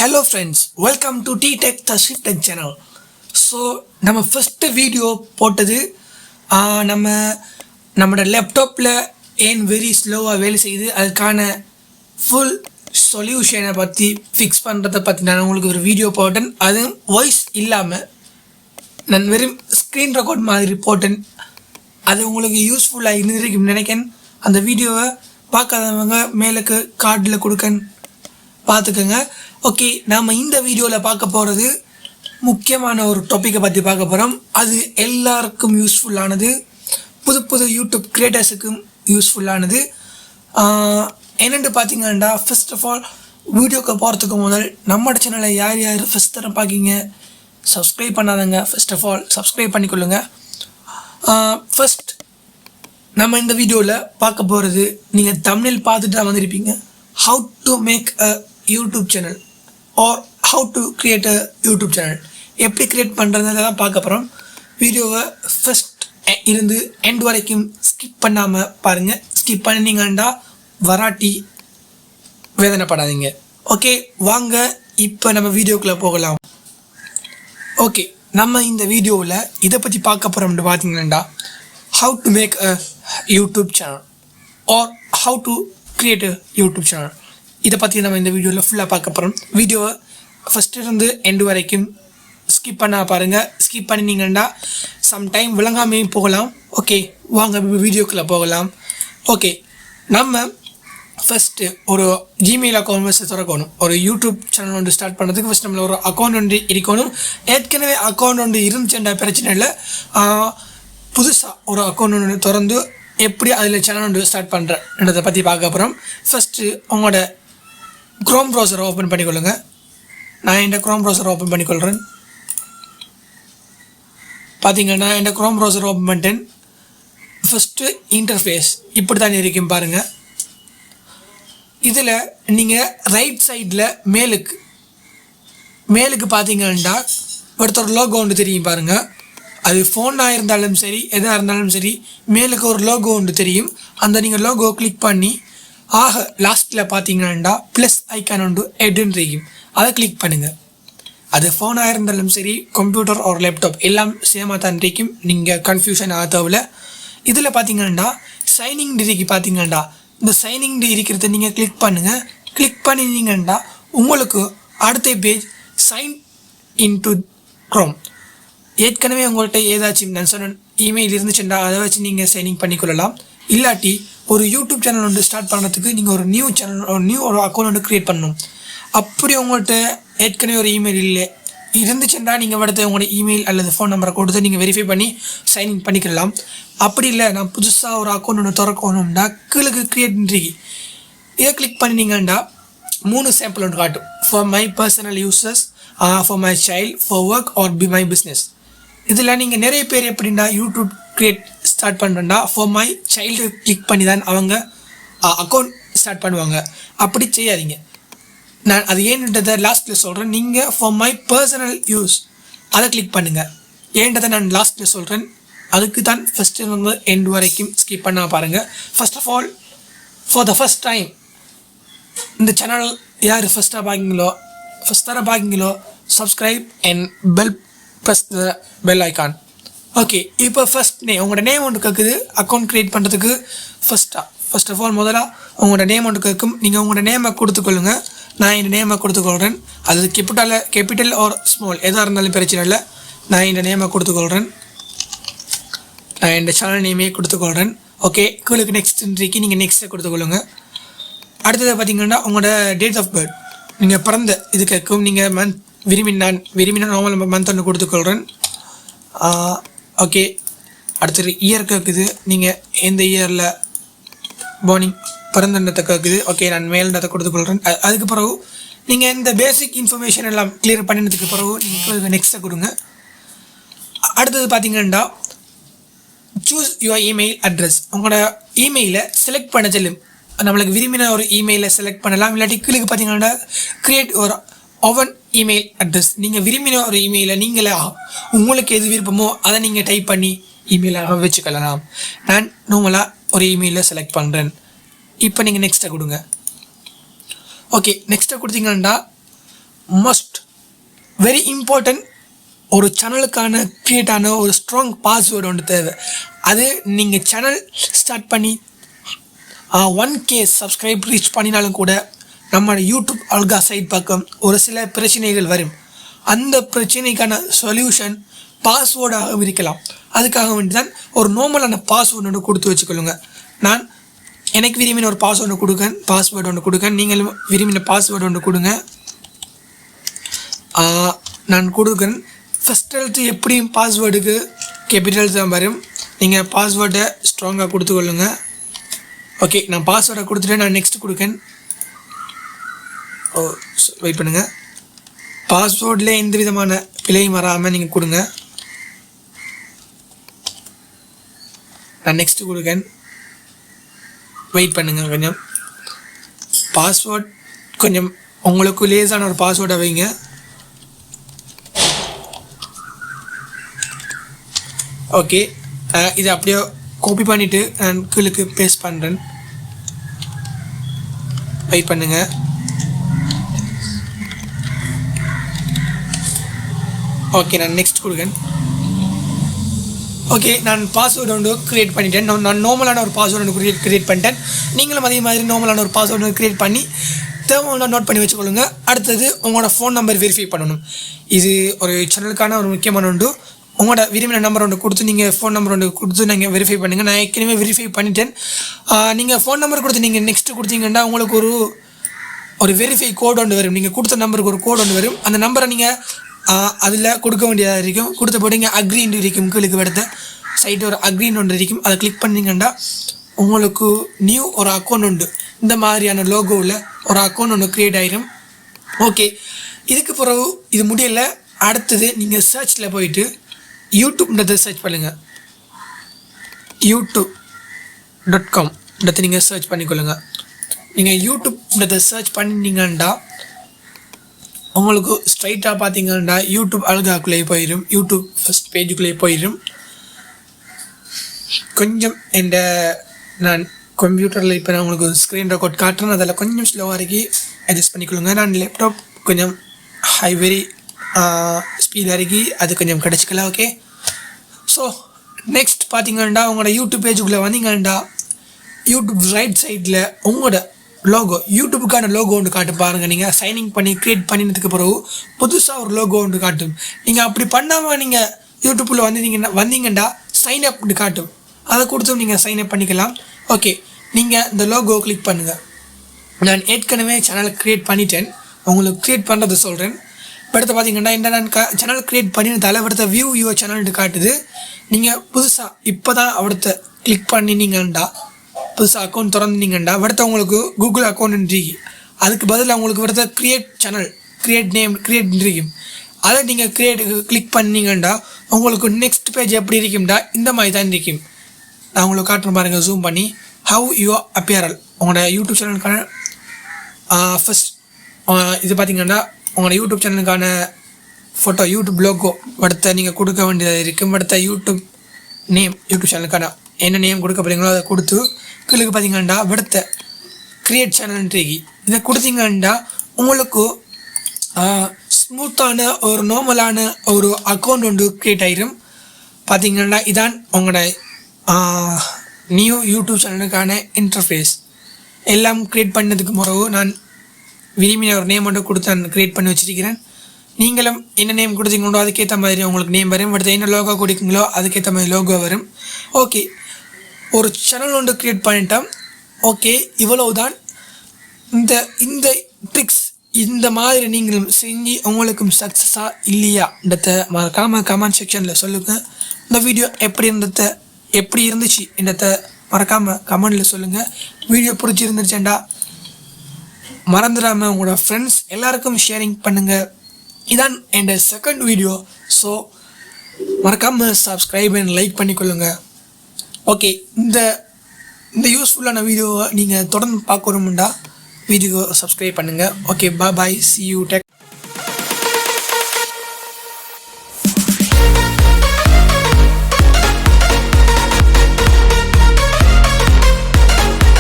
Hello friends, welcome to T-Tech the Shift Tech channel. So நம்ம first video போட்டது நம்மளோட லேப்டாப்பில் ஏன் வெரி ஸ்லோவாக வேலை செய்யுது அதுக்கான ஃபுல் சொல்யூஷனை பற்றி ஃபிக்ஸ் பண்ணுறதை பற்றி நான் உங்களுக்கு ஒரு வீடியோ போட்டேன். அதுவும் வாய்ஸ் இல்லாமல் நான் வெறும் ஸ்க்ரீன் ரெக்கார்ட் மாதிரி போட்டேன். அது உங்களுக்கு யூஸ்ஃபுல்லாக இருந்திருக்கும் நினைக்கிறேன். அந்த வீடியோவை பார்க்காதவங்க மேலுக்கு கார்டில் கொடுக்கன் பார்த்துக்கோங்க. ஓகே, நாம் இந்த வீடியோவில் பார்க்க போகிறது முக்கியமான ஒரு டாப்பிக்கை பற்றி பார்க்க போகிறோம். அது எல்லாருக்கும் யூஸ்ஃபுல்லானது, புது யூடியூப் கிரியேட்டர்ஸுக்கும் யூஸ்ஃபுல்லானது. என்னென்று பார்த்தீங்கன்னா, ஃபர்ஸ்ட் ஆஃப் ஆல் வீடியோக்கு போகிறதுக்கு முதல் நம்மளோட சேனலை யார் ஃபஸ்ட் தரம் பார்க்கிங்க சப்ஸ்கிரைப் பண்ணாதங்க. ஃபர்ஸ்ட் ஆஃப் ஆல் சப்ஸ்கிரைப் பண்ணிக்கொள்ளுங்க. ஃபர்ஸ்ட் நம்ம இந்த வீடியோவில் பார்க்க போகிறது, நீங்கள் தமிழில் பார்த்துட்டு தான் வந்திருப்பீங்க, how to make a YouTube channel or how to create a YouTube channel. எப்படி க்ரியேட் பண்ணுறதுல தான் பார்க்க போகிறோம். வீடியோவை ஃபர்ஸ்ட் இருந்து எண்ட் வரைக்கும் ஸ்கிப் பண்ணாமல் பாருங்கள். ஸ்கிப் பண்ணினீங்கன்னா வராட்டி வேதனைப்படாதீங்க. ஓகே, வாங்க இப்போ நம்ம வீடியோக்குள்ளே போகலாம். ஓகே, நம்ம இந்த வீடியோவில் இதை பற்றி பார்க்க போகிறோம்னு பார்த்தீங்கன்னா, how to make a YouTube channel or how to create a YouTube channel. இதை பற்றி நம்ம இந்த வீடியோவில் ஃபுல்லாக பார்க்க போகிறோம். வீடியோவை ஃபஸ்ட்டு இருந்து எண்டு வரைக்கும் ஸ்கிப் பண்ண பாருங்கள். ஸ்கிப் பண்ணினீங்கன்னா சம்டைம் விளங்காமையும் போகலாம். ஓகே, வாங்க வீடியோக்குள்ளே போகலாம். ஓகே, நம்ம ஃபஸ்ட்டு ஒரு ஜிமெயில் அக்கௌண்ட் ஃபஸ்ட்டு திறக்கணும். ஒரு யூடியூப் சேனல் ஒன்று ஸ்டார்ட் பண்ணுறதுக்கு ஃபஸ்ட் நம்மள ஒரு அக்கௌண்ட் ஒன்று இருக்கணும். ஏற்கனவே அக்கௌண்ட் ஒன்று இருந்துச்சுன்ற பிரச்சனை இல்லை. புதுசாக ஒரு அக்கௌண்ட் ஒன்று திறந்து எப்படி அதில் சேனல் ஒன்று ஸ்டார்ட் பண்ணுறன்றதை பற்றி பார்க்க போகிறோம். ஃபஸ்ட்டு உங்களோட க்ரோம் ப்ரௌசரை ஓப்பன் பண்ணிக்கொள்ளுங்க. நான் இந்த க்ரோம் ப்ரௌசரை ஓப்பன் பண்ணிக்கொள்கிறேன். பார்த்தீங்கன்னா இந்த க்ரோம் ப்ரௌசரை ஓப்பன் பண்ணிட்டேன். ஃபஸ்ட்டு இன்டர்ஃபேஸ் இப்படி தான் இருக்கும் பாருங்கள். இதில் நீங்கள் ரைட் சைடில் மேலுக்கு பார்த்தீங்கன்னா ஒருத்தர் லோகோ ஒன்று தெரியும் பாருங்கள். அது ஃபோனாக இருந்தாலும் சரி எதாக இருந்தாலும் சரி மேலுக்கு ஒரு லோகோ ஒன்று தெரியும். அந்த நீங்கள் லோகோ கிளிக் பண்ணி லாஸ்ட்டில் பார்த்தீங்கன்னா ப்ளஸ் ஐக்கான் ஒன்று எட்டுன்னு தெரியும். அதை கிளிக் பண்ணுங்கள். அது ஃபோனாக இருந்தாலும் சரி கம்ப்யூட்டர் ஒரு லேப்டாப் எல்லாம் சேமாக தான் இருக்கும். நீங்கள் கன்ஃபியூஷன் ஆகல. இதில் பார்த்தீங்கன்னா சைனிங் டிரிக்கு பார்த்தீங்கன்னா இந்த சைனிங் டி இருக்கிறத நீங்கள் கிளிக் பண்ணுங்கள். கிளிக் பண்ணிங்கன்னா உங்களுக்கு அடுத்த பேஜ் சைன் இன்டு க்ரோம். ஏற்கனவே உங்கள்கிட்ட ஏதாச்சும் நான் சொன்ன இமெயில் இருந்துச்சுன்னா அதை வச்சு நீங்கள் சைனிங் பண்ணிக்கொள்ளலாம். இல்லாட்டி ஒரு யூடியூப் சேனல் ஒன்று ஸ்டார்ட் பண்ணுறதுக்கு நீங்கள் ஒரு நியூ அக்கௌண்ட் ஒன்று க்ரியேட் பண்ணணும். அப்படி உங்கள்கிட்ட ஏற்கனவே ஒரு இமெயில் இல்லை இருந்துச்சுன்னா நீங்கள் அடுத்த உங்களோட இமெயில் அல்லது ஃபோன் நம்பரை கொடுத்து நீங்கள் வெரிஃபை பண்ணி சைன்இன் பண்ணிக்கலாம். அப்படி இல்லை, நான் புதுசாக ஒரு அக்கௌண்ட் ஒன்று திறக்கணும்னா கீழே க்ரியேட் இன்ட்ரிக்கு இதை கிளிக் பண்ணினீங்கன்னா 3 சாம்பிள் ஒன்று காட்டும். For my personal uses, for my child, for work or be my business. இதில் நீங்கள் நிறைய பேர் எப்படின்னா யூடியூப் க்ரியேட் ஸ்டார்ட் பண்ணுறேன்னா ஃபார் மை சைல்டு கிளிக் பண்ணி தான் அவங்க அக்கௌண்ட் ஸ்டார்ட் பண்ணுவாங்க. அப்படி செய்யாதீங்க. நான் அது ஏன்றதை லாஸ்ட்டில் சொல்கிறேன். நீங்கள் ஃபார் மை பர்சனல் யூஸ் அதை கிளிக் பண்ணுங்கள். ஏன்றதை நான் லாஸ்ட்டில் சொல்கிறேன். அதுக்கு தான் ஃபஸ்ட்டு வந்து எண்ட் வரைக்கும் ஸ்கிப் பண்ண பாருங்கள். First of all for the first time இந்த சேனல் யார் ஃபஸ்ட்டாக பார்க்கிங்களோ subscribe and press the bell icon. Okay, இப்போ ஃபஸ்ட் உங்களோட நேம் ஒன்று கேட்குது அக்கௌண்ட் க்ரியேட் பண்ணுறதுக்கு. ஃபர்ஸ்ட் ஆஃப் ஆல் முதலாக உங்களோட நேம் ஒன்று கேட்கும். நீங்கள் உங்களோட நேமை கொடுத்துக்கொள்ளுங்க. நான் இந்த நேமை கொடுத்துக்கொள்கிறேன். அது கேபிட்டல் ஆர் ஸ்மால் எதாக இருந்தாலும் பிரச்சனை இல்லை. நான் இந்த நேமை கொடுத்துக்கொள்கிறேன். நான் இந்த சேனல் நேமே கொடுத்துக்கொள்கிறேன். ஓகே, உங்களுக்கு நெக்ஸ்ட்ன்றைக்கு நீங்கள் நெக்ஸ்ட்டை கொடுத்துக்கொள்ளுங்க. அடுத்தது பார்த்தீங்கன்னா உங்களோட டேட் ஆஃப் பர்த், நீங்கள் பிறந்த இது கேட்கும். நீங்கள் விரும்பினா நார்மல் மந்த் ஒன்று கொடுத்துக்கொள்கிறேன். ஓகே, அடுத்தது இயர் கேட்குது. நீங்கள் எந்த இயரில் பார்னிங் பிறந்தத்தை கேட்குது. ஓகே, நான் மேல்ன்றதை கொடுத்துக்கொள்கிறேன். அதுக்கு பிறகு நீங்கள் இந்த பேசிக் இன்ஃபர்மேஷன் எல்லாம் கிளியர் பண்ணினதுக்கு பிறகு நீங்கள் நெக்ஸ்ட்டை கொடுங்க. அடுத்தது பார்த்தீங்கன்னா சூஸ் யுவர் இமெயில் அட்ரஸ். உங்களோட இமெயிலை செலக்ட் பண்ண சொல்லும். நம்மளுக்கு விரும்பின ஒரு இமெயிலை செலக்ட் பண்ணலாம். இல்லாட்டி கீழே பார்த்தீங்கன்னா கிரியேட் ஒரு ஓவன் இமெயில் அட்ரஸ். நீங்கள் விரும்பின ஒரு இமெயிலை நீங்களே உங்களுக்கு எது விருப்பமோ அதை நீங்கள் டைப் பண்ணி இமெயிலாக வச்சுக்கலாம். நான் நார்மலாக ஒரு இமெயிலை செலக்ட் பண்ணுறேன். இப்போ நீங்கள் நெக்ஸ்ட்டை கொடுங்க. ஓகே, நெக்ஸ்ட்டை கொடுத்தீங்கன்னா மஸ்ட் வெரி இம்பார்ட்டன்ட் ஒரு சேனலுக்கான க்ரியேட் ஆன ஒரு ஸ்ட்ராங் பாஸ்வேர்டு ஒன்று தேவை. அது நீங்கள் சேனல் ஸ்டார்ட் பண்ணி 1K சப்ஸ்கிரைப் ரீச் பண்ணினாலும் கூட நம்ம யூடியூப் அல்கா சைட் பக்கம் ஒரு சில பிரச்சனைகள் வரும். அந்த பிரச்சனைக்கான சொல்யூஷன் பாஸ்வேர்டாக இருக்கலாம். அதுக்காக வேண்டி தான் ஒரு நார்மலான பாஸ்வேர்டு ஒன்று கொடுத்து வச்சுக்கொள்ளுங்க. நான் எனக்கு விரும்பின ஒரு பாஸ்வேர்டு ஒன்று கொடுக்கேன். நீங்களும் விரும்பின பாஸ்வேர்டு ஒன்று கொடுங்க. நான் கொடுக்குறேன். ஃபஸ்ட் எழுத்து எப்படியும் பாஸ்வேர்டுக்கு கேபிட்டல்ஸ் தான் வரும். நீங்கள் பாஸ்வேர்டை ஸ்ட்ராங்காக கொடுத்துக்கொள்ளுங்க. ஓகே, நான் பாஸ்வேர்டை கொடுத்துட்டு நான் நெக்ஸ்ட் கொடுக்கேன். வெயிட் பண்ணுங்கள். பாஸ்வேர்டில் எந்த விதமான பிழையும் வராமல் நீங்கள் கொடுங்க. நான் நெக்ஸ்ட்டு கொடுக்கேன். வெயிட் பண்ணுங்கள் கொஞ்சம். பாஸ்வேர்ட் கொஞ்சம் உங்களுக்கு லேஸான ஒரு பாஸ்வேர்டை வைங்க. ஓகே, இதை அப்படியே காப்பி பண்ணிவிட்டு நான் கீழுக்கு பேஸ்ட் பண்ணுறேன். வெயிட் பண்ணுங்கள். ஓகே, நான் நெக்ஸ்ட் கொடுக்கேன். ஓகே, நான் பாஸ்வேர்டு ஒன்று க்ரியேட் பண்ணிட்டேன். நான் நார்மலான ஒரு பாஸ்வேர்டு ஒன்று க்ரியேட் பண்ணிட்டேன். நீங்களும் அதே மாதிரி நார்மலான ஒரு பாஸ்வேர்டு ஒன்று க்ரியேட் பண்ணி தேவையான நோட் பண்ணி வச்சுக்கொள்ளுங்க. அடுத்தது உங்களோட ஃபோன் நம்பர் வெரிஃபை பண்ணணும். இது ஒரு சேனலுக்கான ஒரு முக்கியமான ஒன்று. உங்களோட விரும்பின நம்பர் ஒன்று கொடுத்து நீங்கள் ஃபோன் நம்பர் ஒன்று கொடுத்து நீங்கள் வெரிஃபை பண்ணுங்கள். நான் ஏற்கனவே வெரிஃபை பண்ணிட்டேன். நீங்கள் ஃபோன் நம்பர் கொடுத்து நீங்கள் நெக்ஸ்ட்டு கொடுத்தீங்கன்னா உங்களுக்கு ஒரு வெரிஃபை கோடு ஒன்று வரும். நீங்கள் கொடுத்த நம்பருக்கு ஒரு கோடு ஒன்று வரும். அந்த நம்பரை நீங்கள் அதில் கொடுக்க வேண்டியதாக இருக்கும். கொடுத்த போட்டு இங்கே அக்ரின்னு இருக்கும். கீழுக்கு எடுத்த சைட்டு ஒரு அக்ரின்னு ஒன்று இருக்கும். அதை கிளிக் பண்ணிங்கன்னா உங்களுக்கு நியூ ஒரு அக்கௌண்ட் உண்டு. இந்த மாதிரியான லோகோவில் ஒரு அக்கௌண்ட் ஒன்று க்ரியேட் ஆகிடும். ஓகே, இதுக்கு பிறகு இது முடியலை. அடுத்தது நீங்கள் சர்ச்சில் போயிட்டு யூடியூப்ன்றதை சர்ச் பண்ணுங்கள். youtube.com நீங்கள் சர்ச் பண்ணிக்கொள்ளுங்கள். நீங்கள் யூடியூப்ன்றதை சர்ச் பண்ணிங்கன்னா உங்களுக்கு ஸ்ட்ரைட்டாக பார்த்தீங்கன்னா யூடியூப் அல்காக்குள்ளே போயிடும். யூடியூப் ஃபஸ்ட் பேஜுக்குள்ளே போயிடும். கொஞ்சம் நான் கம்ப்யூட்டரில் இப்போ நான் உங்களுக்கு ஸ்க்ரீன் ரெக்கார்ட் காட்டுறேன். அதில் கொஞ்சம் ஸ்லோவாக இருக்கி அட்ஜஸ்ட் பண்ணிக்கொள்ளுங்க. நான் லேப்டாப் கொஞ்சம் வெரி ஸ்பீடாக இருக்கி அது கொஞ்சம் கிடச்சிக்கலாம். ஓகே, ஸோ நெக்ஸ்ட் பார்த்தீங்கன்னா உங்களோட யூடியூப் பேஜுக்குள்ளே வந்தீங்கன்னா யூடியூப் ரைட் சைடில் உங்களோட லோகோ, யூடியூப்புக்கான லோகோ ஒன்று காட்டு பாருங்கள். நீங்கள் சைனிங் பண்ணி க்ரியேட் பண்ணினதுக்கு பிறகு புதுசாக ஒரு லோகோ ஒன்று காட்டும். நீங்கள் அப்படி பண்ணாமல் நீங்கள் யூடியூப்பில் வந்தீங்கன்னா சைன் அப்னு காட்டும். அதை கொடுத்து நீங்கள் சைன் அப் பண்ணிக்கலாம். ஓகே, நீங்கள் இந்த லோகோ கிளிக் பண்ணுங்கள். நான் ஏற்கனவே சேனல் க்ரியேட் பண்ணிட்டேன். உங்களுக்கு க்ரியேட் பண்ணுறது சொல்கிறேன். அடுத்து பார்த்தீங்கன்னா இந்த நான் சேனல் க்ரியேட் பண்ணினதால் அடுத்த வியூ யுவர் சேனல்ட்டு காட்டுது. நீங்கள் புதுசாக இப்போ தான் அடுத்த கிளிக் பண்ணினீங்கன்னா புதுசாக அக்கௌண்ட் திறந்தீங்கன்னா அடுத்த உங்களுக்கு கூகுள் அக்கௌண்ட் இருக்கு. அதுக்கு பதிலாக உங்களுக்கு அடுத்த க்ரியேட் சேனல் க்ரியேட் இருக்கும். அதை நீங்கள் கிளிக் பண்ணிங்கன்னா உங்களுக்கு நெக்ஸ்ட் பேஜ் எப்படி இருக்கும்டா இந்த மாதிரி தான் இருக்கும். நான் உங்களுக்கு காட்டுறேன் பாருங்கள் ஜூம் பண்ணி. ஹவ் யுவர் அப்பியரல் உங்களோட யூடியூப் சேனலுக்கான ஃபஸ்ட் இது பார்த்தீங்கன்னா உங்களோட யூடியூப் சேனலுக்கான ஃபோட்டோ யூடியூப் லோகோ அடுத்த நீங்கள் கொடுக்க வேண்டியது இருக்கும். அடுத்த யூடியூப் சேனலுக்கான என்ன நேம் கொடுக்க போகிறீங்களோ அதை கொடுத்து கீழே பார்த்தீங்கன்னா அடுத்த க்ரியேட் சேனல்ன்றிக்கு இதை கொடுத்தீங்கன்னா உங்களுக்கு ஸ்மூத்தான ஒரு நார்மலான ஒரு அக்கௌண்ட் ஒன்று க்ரியேட் ஆகிடும். பார்த்தீங்கன்னா இதான் உங்களோட நியூ யூடியூப் சேனலுக்கான இன்டர்ஃபேஸ். எல்லாம் க்ரியேட் பண்ணதுக்கு பிறகு நான் விரும்பின ஒரு நேம் மட்டும் கொடுத்து நான் க்ரியேட் பண்ணி வச்சுருக்கிறேன். நீங்களும் என்ன நேம் கொடுத்தீங்களோ அதுக்கேற்ற மாதிரி உங்களுக்கு நேம் வரும். அடுத்து என்ன லோகோ கொடுக்குங்களோ அதுக்கேற்ற மாதிரி லோகோ வரும். ஓகே, ஒரு சேனல் ஒன்று க்ரியேட் பண்ணிட்டோம். ஓகே, இவ்வளவு தான். இந்த ட்ரிக்ஸ் இந்த மாதிரி நீங்களும் செஞ்சு உங்களுக்கும் சக்ஸஸாக இல்லையான்றத மறக்காமல் கமெண்ட் செக்ஷனில் சொல்லுங்கள். இந்த வீடியோ எப்படி இருந்துச்சு என்றதை மறக்காமல் கமெண்டில் சொல்லுங்கள். வீடியோ பிடிச்சிருந்துச்சுண்டா மறந்துடாமல் உங்களோட ஃப்ரெண்ட்ஸ் எல்லாருக்கும் ஷேரிங் பண்ணுங்கள். இதான் என் செகண்ட் வீடியோ. ஸோ மறக்காமல் சப்ஸ்கிரைப் அண்ட் லைக் பண்ணிக்கொள்ளுங்க. ஓகே, இந்த யூஸ்ஃபுல்லான வீடியோவை நீங்கள் தொடர்ந்து பார்க்கணுமுண்டா வீடியோ சப்ஸ்கிரைப் பண்ணுங்கள். Okay, bye, see you.